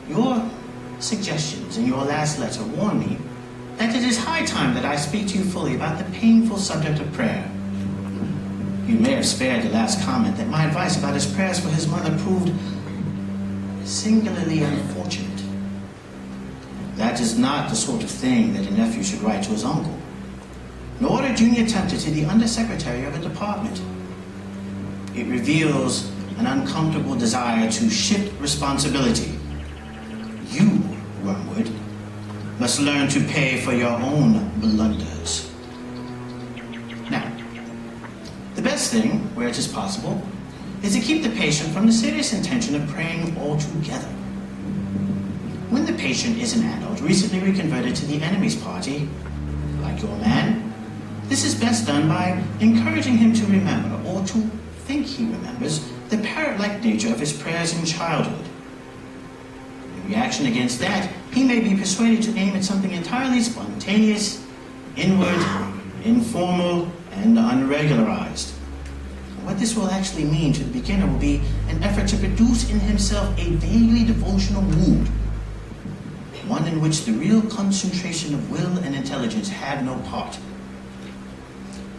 Your suggestions in your last letter warn me that it is high time that I speak to you fully about the painful subject of prayer. You may have spared the last comment that my advice about his prayers for his mother proved singularly unfortunate. That is not the sort of thing that a nephew should write to his uncle, nor a junior tempter to the undersecretary of a department. It reveals an uncomfortable desire to shift responsibility. You, Wormwood, must learn to pay for your own blunders. Now, the best thing, where it is possible, is to keep the patient from the serious intention of praying altogether. When the patient is an adult recently reconverted to the enemy's party, like your man, this is best done by encouraging him to remember, or to think he remembers, the parrot-like nature of his prayers in childhood. In reaction against that, he may be persuaded to aim at something entirely spontaneous, inward, informal, and unregularized. What this will actually mean to the beginner will be an effort to produce in himself a vaguely devotional mood, one in which the real concentration of will and intelligence have no part.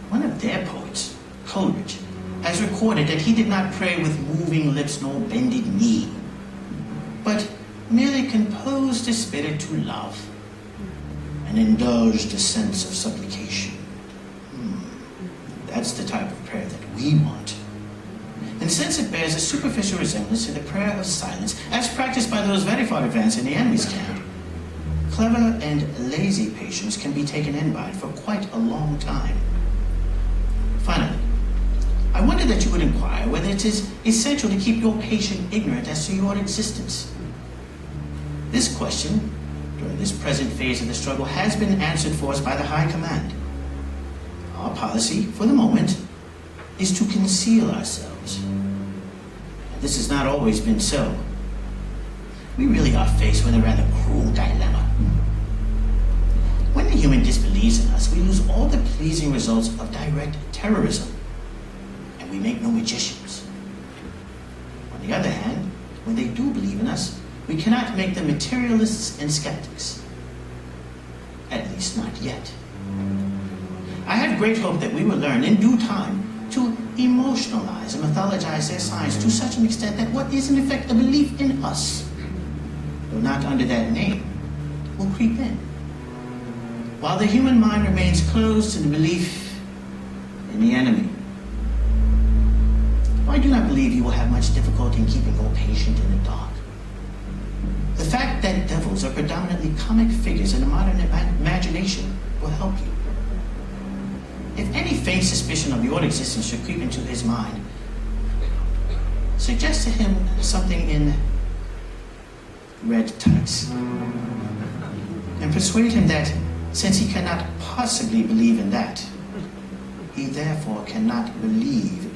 One of their poets, Coleridge, has recorded that he did not pray with moving lips nor bended knee, but merely composed his spirit to love and indulged a sense of supplication. That's the type of prayer that we want. And since it bears a superficial resemblance to the prayer of silence, as practiced by those very far advanced in the enemy's camp, clever and lazy patients can be taken in by it for quite a long time. Finally, I wonder that you would inquire whether it is essential to keep your patient ignorant as to your existence. This question, during this present phase of the struggle, has been answered for us by the High Command. Our policy, for the moment, is to conceal ourselves. And this has not always been so. We really are faced with a rather cruel dilemma. When the human disbelieves in us, we lose all the pleasing results of direct terrorism, and we make no magicians. On the other hand, when they do believe in us, we cannot make them materialists and skeptics. At least not yet. I have great hope that we will learn in due time to emotionalize and mythologize their science to such an extent that what is in effect a belief in us, though not under that name, will creep in, while the human mind remains closed to the belief in the enemy. I do not believe you will have much difficulty in keeping your patient in the dark. The fact that devils are predominantly comic figures in the modern imagination will help you. If any faint suspicion of your existence should creep into his mind, suggest to him something in red tights, and persuade him that, since he cannot possibly believe in that, he therefore cannot believe